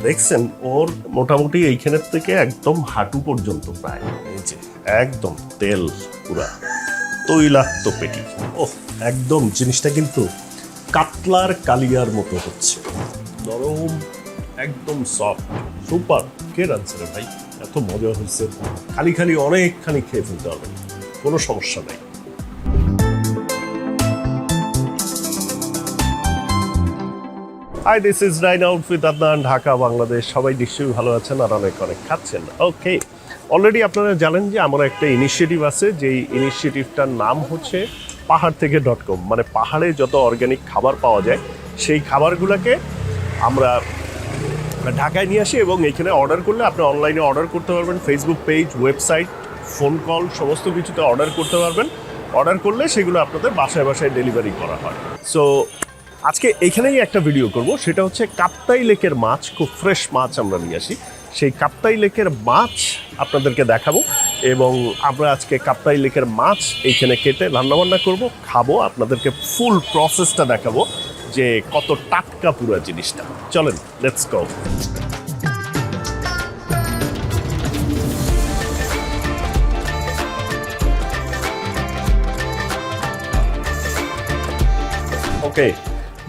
দেখছেন ওর মোটামুটি এইখানের থেকে একদম হাঁটু পর্যন্ত প্রায়, এই যে একদম তেল পুরা তৈলাক্ত পেটি। ও একদম জিনিসটা কিন্তু কাতলার কালিয়ার মতো হচ্ছে, নরম একদম সফট, সুপার। কে রাঁধছে রে ভাই, এত মজা হয়েছে, খালি খালি অনেকখানি খেয়ে ফেলতে হবে, কোনো সমস্যা নাই। Hi, this is rain out with Adnan, Dhaka Bangladesh. সবাই নিশ্চয়ই ভালো আছেন আর অনেক অনেক খাচ্ছেন। ওকে, অলরেডি আপনারা জানেন যে আমার একটা ইনিশিয়েটিভ আছে, যেই ইনিশিয়েটিভটার নাম হচ্ছে পাহাড় থেকে .com। মানে পাহাড়ে যত অর্গ্যানিক খাবার পাওয়া যায় সেই খাবারগুলোকে আমরা ঢাকায় নিয়ে আসি এবং এখানে অর্ডার করলে আপনি অনলাইনে অর্ডার করতে পারবেন, Facebook page, website, phone call সমস্ত কিছুতে অর্ডার করতে পারবেন। অর্ডার করলে সেগুলো আপনাদের বাসায় বাসায় ডেলিভারি করা হয়। সো আজকে এইখানেই একটা ভিডিও করব, সেটা হচ্ছে কাপ্তাই লেকের মাছ, খুব ফ্রেশ মাছ আমরা নিয়ে আসি। সেই কাপ্তাই লেকের মাছ আপনাদেরকে দেখাবো এবং আমরা আজকে কাপ্তাই লেকের মাছ এইখানে কেটে রান্নাবান্না করব, খাবো, আপনাদেরকে ফুল প্রসেসটা দেখাবো যে কত টাটকা পুরো জিনিসটা। চলেন, লেটস গো। ওকে,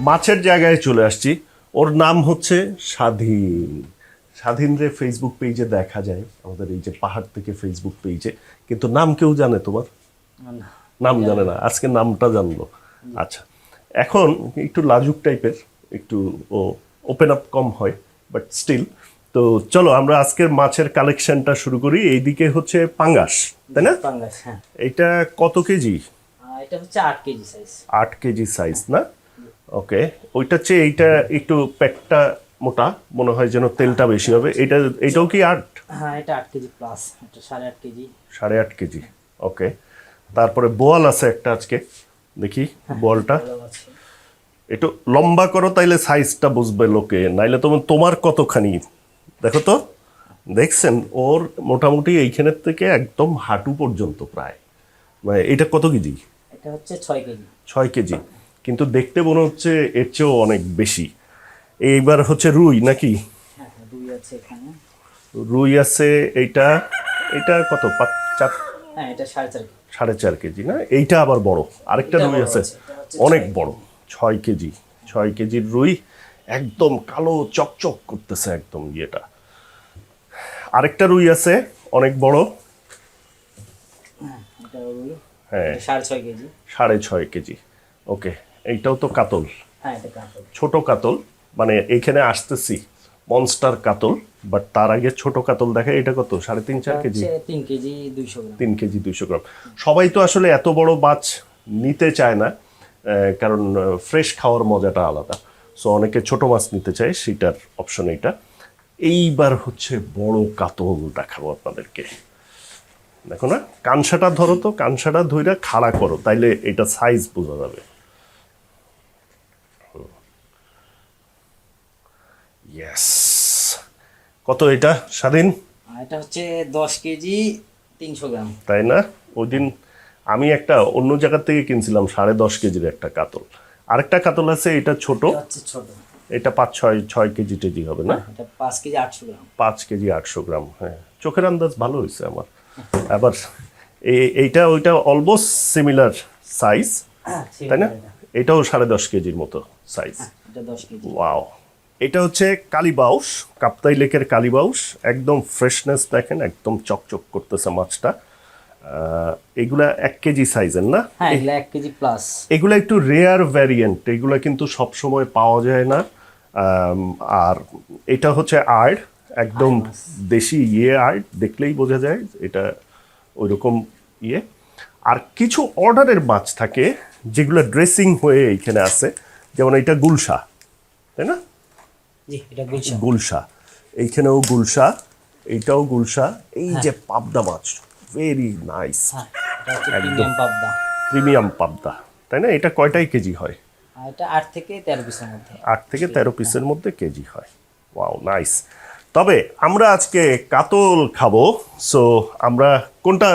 মাছের জায়গায় চলে আসছি। ওর নাম হচ্ছে স্বাধীন। স্বাধীনরে ফেসবুক পেজে দেখা যায়, আমাদের এই যে পাহাড় থেকে ফেসবুক পেজে, কিন্তু নাম কেউ জানে? তোমার নাম জানে না, আজকে নামটা জানলো। আচ্ছা, এখন একটু লাজুক টাইপের, একটু ও ওপেন আপ কম হয়, বাট স্টিল। তো চলো আমরা আজকের মাছের কালেকশনটা শুরু করি। এইদিকে হচ্ছে পাঙ্গাস, তাই না? পাঙ্গাস, হ্যাঁ। এটা কত কেজি? এটা হচ্ছে 8 কেজি সাইজ। 8 কেজি সাইজ না? ওকে, ওইটা চেয়ে এইটা একটু পেটটা মোটা মনে হয়, যেন তেলটা বেশি হবে। এটাও কি 8? হ্যাঁ, এটা 8 কেজি প্লাস, এটা 8.5 কেজি। 8.5 কেজি, ওকে। তারপরে বোয়াল আছে একটা, আজকে দেখি বোয়ালটা একটু লম্বা করো, তাইলে সাইজটা বুঝবে লোকে, নাইলে তোমার কতখানি দেখো তো। দেখছেন ওর মোটামুটি এইখানের থেকে একদম হাঁটু পর্যন্ত প্রায়, মানে এটা কত কেজি? এটা হচ্ছে 6 কেজি। 6 কেজি, কিন্তু দেখতে মনে হচ্ছে এর চেয়েও অনেক বেশি। এইবার হচ্ছে রুই নাকি? হ্যাঁ, রুই আছে এখানে। রুই আছে, এইটা এটা কত? 4? হ্যাঁ, এটা 4.5 কেজি। 4.5 কেজি না? এইটা আবার বড়, আরেকটা রুই আছে অনেক বড়, 6 কেজি। 6 কেজির রুই, একদম কালো চকচক করতেছে একদম ইয়েটা। আরেকটা রুই আছে অনেক বড়, এটা রুই, হ্যাঁ, 6.5 কেজি। 6.5 কেজি, ওকে। এইটাও তো কাতল, হ্যাঁ, এটা কাতল, ছোট কাতল। মানে এইখানে আসতেছি মনস্টার কাতল, বাট তার আগে ছোট কাতল দেখা। এটা কত? 3.5-4 কেজি? 3 কেজি 200 গ্রাম। 3 কেজি 200 গ্রাম। সবাই তো আসলে এত বড় মাছ নিতে চায় না, কারণ ফ্রেশ খাওয়ার মজাটা আলাদা। সো অনেকে ছোট মাছ নিতে চায়, সেটার অপশন এইটা। এইবার হচ্ছে বড় কাতল দেখাবো আপনাদেরকে। দেখো না, কানসাটা ধরো তো, কানসাটা ধইরা খাড়া করো, তাইলে এটা সাইজ বোঝা যাবে। ইয়েস, কত এটা স্বাধীন? এটা হচ্ছে 10 কেজি 300 গ্রাম। তাই না? ওই দিন আমি একটা অন্য জায়গা থেকে কিনছিলাম 10.5 কেজির একটা কাতল। আরেকটা কাতল আছে, এটা ছোট, এটা হচ্ছে ছোট, এটা 5-6 কেজি টেজি হবে না? এটা 5 কেজি 800 গ্রাম। 5 কেজি 800 গ্রাম, হ্যাঁ। চোখের আন্দাজ ভালো হয়েছে আমার। আবার এইটা ওইটা অলমোস্ট সিমিলার সাইজ, তাই না? এটাও 10.5 কেজির মতো সাইজ। এটা 10 কেজি। ওয়াও, এটা হচ্ছে কালীবাউস, কাপ্তাই লেকের কালীবাউস। একদম ফ্রেশনেস দেখেন, একদম চকচক করতেছে মাছটা। এগুলা 1 কেজি সাইজের না? হ্যাঁ, এগুলা 1 কেজি প্লাস। এগুলা একটু রেয়ার ভ্যারিয়েন্ট, এগুলা কিন্তু সব সময় পাওয়া যায় না। আর এটা হচ্ছে আড়, একদম দেশি আড়, দেখলেই বোঝা যায় এটা ওইরকম ইয়ে। আর কিছু অর্ডারের মাছ থাকে যেগুলো ড্রেসিং হয়ে এইখানে আছে, যেমন এটা গুলশা, তাই না? জি, এটা গুলশা। গুলশা, এইখানেও গুলশা, এইটাও গুলশা। এই যে পাবদা মাছ, ভেরি নাইস, হ্যাঁ, এটা হচ্ছে প্রিমিয়াম পাবদা। প্রিমিয়াম পাবদা, তাই না? এটা কয়টাই কেজি হয়? এটা 8 থেকে 13 পিসের মধ্যে। 8 থেকে 13 পিসের মধ্যে কেজি হয়। Wow, nice. তবে আমরা আজকে কাতল খাবো, সো আমরা কোনটা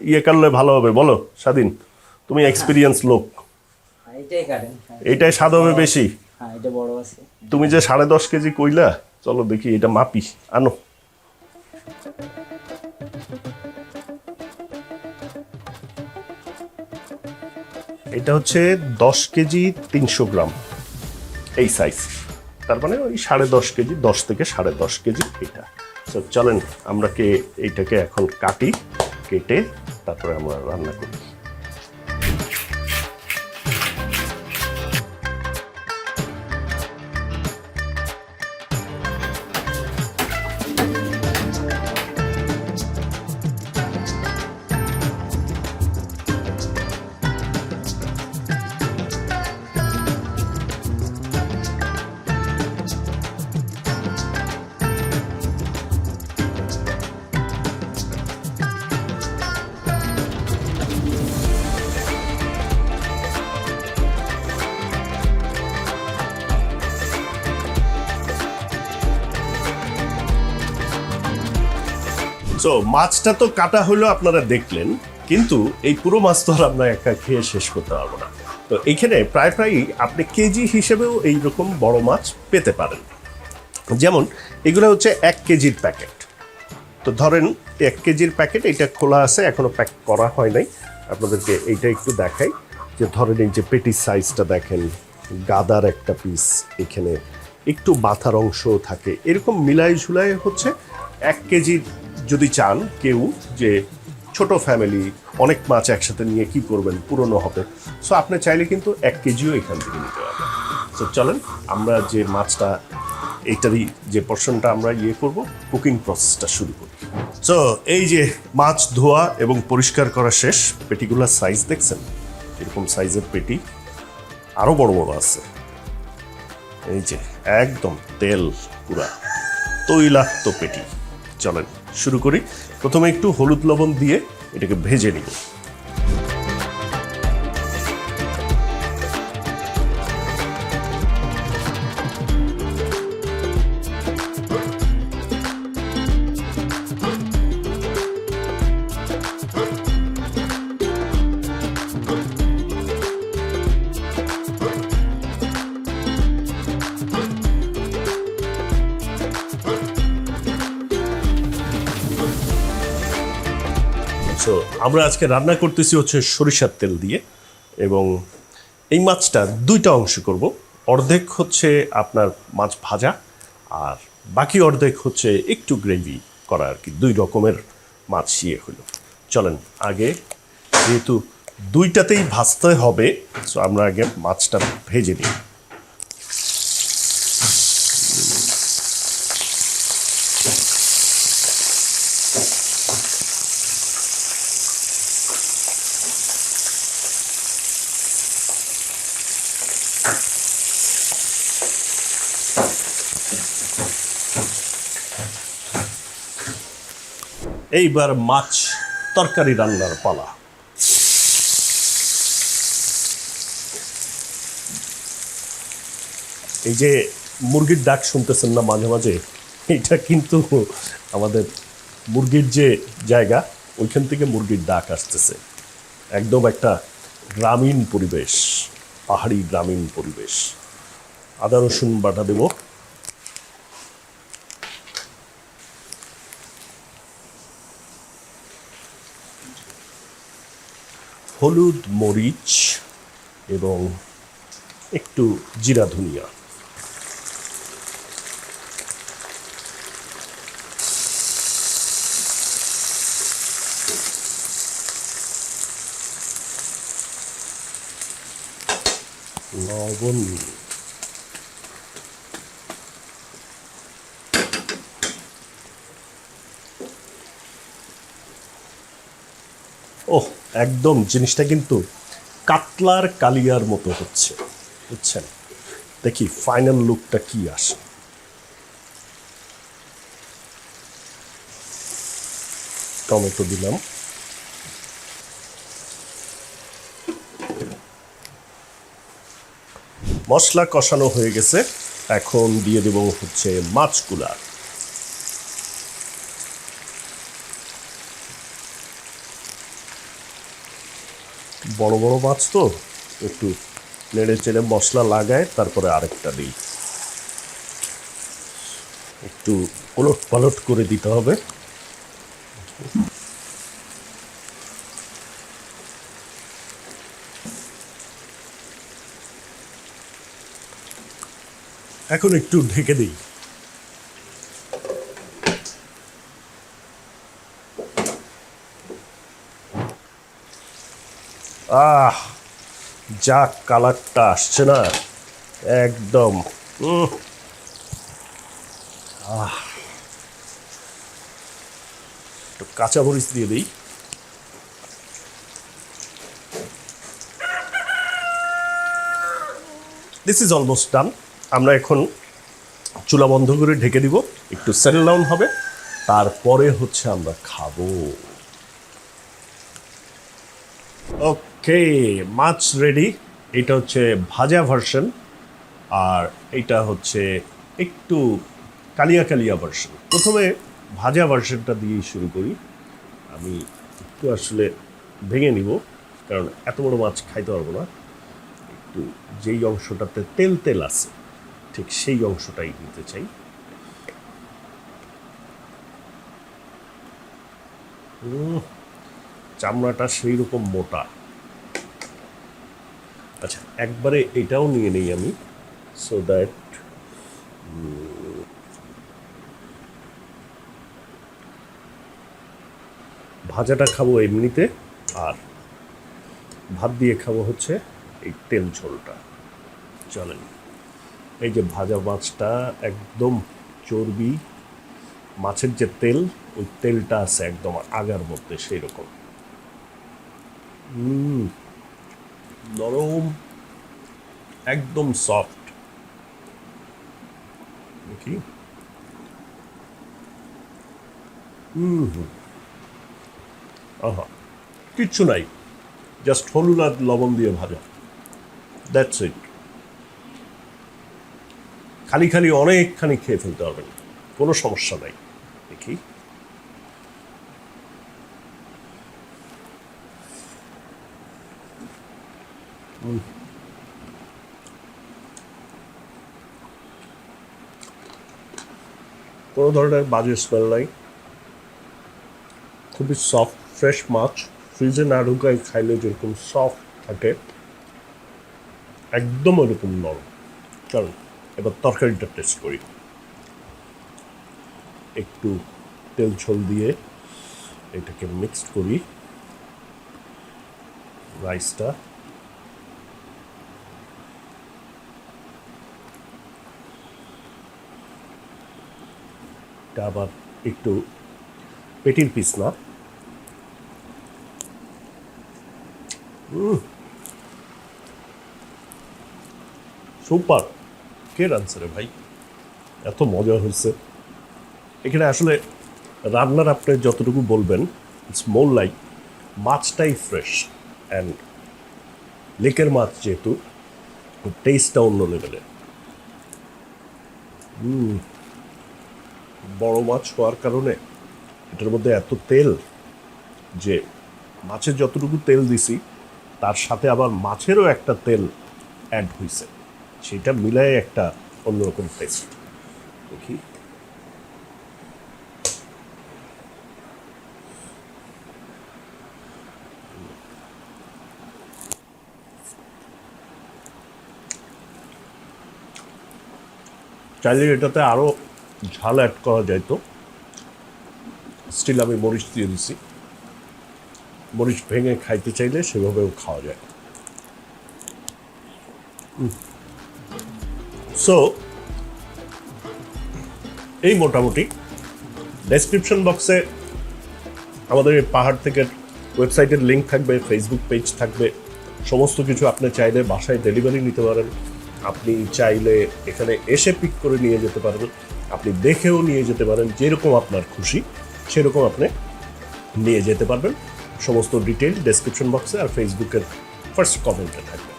ইয়ে করলে ভালো হবে বলো স্বাধীন? তুমি এক্সপিরিয়েন্স লোক, এটাই কাটেন। এইটাই স্বাদ হবে বেশি। হ্যাঁ, এটা বড় আছে। তুমি যে 10.5 কেজি কইলা, চলো দেখি এটা মাপি, আনো। এটা হচ্ছে 10 কেজি 300 গ্রাম এই সাইজ, তার মানে ওই 10.5 কেজি, 10 থেকে 10.5 কেজি এটা। তো চলেন আমরা এইটাকে এখন কাটি, কেটে তারপরে আমরা রান্না করি। তো মাছটা তো কাটা হলো, আপনারা দেখলেন, কিন্তু এই পুরো মাছ তো আর আমরা একা খেয়ে শেষ করতে পারবো না। তো এখানে প্রায় আপনি কেজি হিসেবেও এইরকম বড় মাছ পেতে পারেন। যেমন এগুলো হচ্ছে 1 কেজির প্যাকেট। তো ধরেন 1 কেজির প্যাকেট, এটা খোলা আছে, এখনো প্যাক করা হয় নাই। আপনাদেরকে এইটা একটু দেখাই, যে ধরেন এই যে পেটির সাইজটা দেখেন, গাদার একটা পিস, এখানে একটু মাথার অংশ থাকে, এরকম মিলাই ঝুলাই হচ্ছে 1 কেজি। যদি চান কেউ যে ছোট ফ্যামিলি, অনেক মাছ একসাথে নিয়ে কি করবেন, পুরনো হবে, সো আপনি চাইলে কিন্তু 1 কেজিও এখান থেকে নিতে পারবেন। তো চলেন আমরা যে মাছটা, এইটারই যে পোর্শনটা আমরা করব, কুকিং প্রসেসটা শুরু করি। সো এই যে মাছ ধোয়া এবং পরিষ্কার করা শেষ। পেটিগুলোর সাইজ দেখছেন, এরকম সাইজের পেটি, আরও বড় বড় আছে। এই যে একদম তেল পুরা তৈলাক্ত পেটি। চলেন শুরু করি। প্রথমে একটু হলুদ লবণ দিয়ে এটাকে ভেজে নিব। সো আমরা আজকে রান্না করতেছি হচ্ছে সরিষার তেল দিয়ে, এবং এই মাছটা 2টা অংশ করব। অর্ধেক হচ্ছে আপনার মাছ ভাজা, আর বাকি অর্ধেক হচ্ছে একটু গ্রেভি করা আর কি। 2 রকমের মাছ হলো। চলেন আগে, যেহেতু 2টাতেই ভাজতে হবে, সো আমরা আগে মাছটা ভেজে নিই। এইবার মাছ তরকারি রান্নার পালা। এই যে মুরগির ডাক শুনতেছেন না মাঝে মাঝে, এটা কিন্তু আমাদের মুরগির যে জায়গা, ওইখান থেকে মুরগির ডাক আসতেছে। একদম একটা গ্রামীণ পরিবেশ, পাহাড়ি গ্রামীণ পরিবেশ। আদা রসুন বাটা দেব, হলুদ, মরিচ এবং একটু জিরা ধনিয়া। লবণ, ওহ, একদম জিনিসটা কিন্তু কাতলার কালিয়ার মতো হচ্ছে, বুঝছেন? দেখি ফাইনাল লুকটা কি আসে। টমেটো দিলাম, মশলা কষানো হয়ে গেছে, এখন দিয়ে দেব হচ্ছে মাছগুলা। বড় বড় মাছ তো, একটু নেড়ে চেড়ে মশলা লাগায় তারপরে আরেকটা দিই। একটু ওলট পালট করে দিতে হবে। এখন একটু ঢেকে দিই। আহ, যা কালারটা আসছে না, একদম একটু কাঁচামরিচ দিয়ে দিই। This is almost done. আমরা এখন চুলা বন্ধ করে ঢেকে দিব, একটু সেটেল ডাউন হবে, তারপরে হচ্ছে আমরা খাবো। ওকে, মাছ রেডি। এটা হচ্ছে ভাজা ভার্সন, আর এটা হচ্ছে একটু কালিয়া কালিয়া ভার্সন। প্রথমে ভাজা ভার্সনটা দিয়েই শুরু করি। আমি একটু আসলে ভেঙে নিব, কারণ এত বড় মাছ খাইতে পারবো না। একটু যেই অংশটাতে তেল তেল আছে ঠিক সেই অংশটাই নিতে চাই। চামড়াটা সেই রকম মোটা। আচ্ছা, একবারে এটাও নিয়ে নেই আমি, সো দ্যাট ভাজাটা খাবো এমনিতে, আর ভাত দিয়ে খাবো হচ্ছে এই তেল ঝোলটা। চলেন, এই যে ভাজা মাছটা একদম চর্বি, মাছের যে তেল, ওই তেলটা আছে একদম আগার মধ্যে সেই রকম। নরম, একদম সফট। দেখি, আহা, কিচ্ছু নাই, জাস্ট হলুদ আর লবণ দিয়ে ভাজা, দ্যাটস ইট। খালি খালি অনেকখানি খেয়ে ফেলতে পারবেন, কোনো সমস্যা নাই। দেখি, কোনো ধরনের বাজে স্মেল নাই, খুবই সফট ফ্রেশ মাছ। ফ্রিজে না ঢুকায় খাইলে যেরকম সফট থাকে একদম ওরকম নরম। চলুন এবার তরকারিটা টেস্ট করি। একটু তেল ঝোল দিয়ে এটাকে মিক্সড করি। রাইসটা আবার একটু পেটির পিস না, সুপার। কে রাঁধছে রে ভাই, এত মজা হয়েছে। এখানে আসলে রান্নার আপনি যতটুকু বলবেন, ইটস মোর লাইক মাছটাই ফ্রেশ, অ্যান্ড লেকের মাছ যেহেতু, টেস্টটা অন্য লেভেলের। বড় মাছ হওয়ার কারণে এটার মধ্যে এত তেল যে মাছের যতটুকু তেল দিছি তার সাথে আবার মাছেরও একটা তেল অ্যাড হয়েছে, সেটা মিলায় একটা অন্যরকম টেস্ট। দেখি, চাইলে এটাতে আরও ঝাল অ্যাড করা যায়, তো স্টিল আমি মরিচ দিয়ে দিছি। মরিচ ভেঙে খাইতে চাইলে সেভাবেও খাওয়া যায়। সো এই মোটামুটি ডেসক্রিপশন বক্সে আমাদের এই পাহাড় থেকে ওয়েবসাইটের লিঙ্ক থাকবে, ফেসবুক পেজ থাকবে, সমস্ত কিছু আপনি চাইলে বাসায় ডেলিভারি নিতে পারেন। আপনি চাইলে এখানে এসে পিক করে নিয়ে যেতে পারেন, আপনি দেখেও নিয়ে যেতে পারেন, যেরকম আপনার খুশি সেরকম আপনি নিয়ে যেতে পারবেন। সমস্ত ডিটেল ডেসক্রিপশন বক্সে আর ফেসবুকের ফার্স্ট কমেন্টে থাকবে।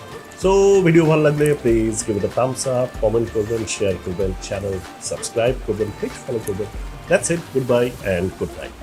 সো ভিডিও ভালো লাগলে please give it a Thums up, comment করবেন, শেয়ার করবেন, চ্যানেল সাবস্ক্রাইব করবেন, প্লিজ ফলো করবেন। That's it, good bye and good night.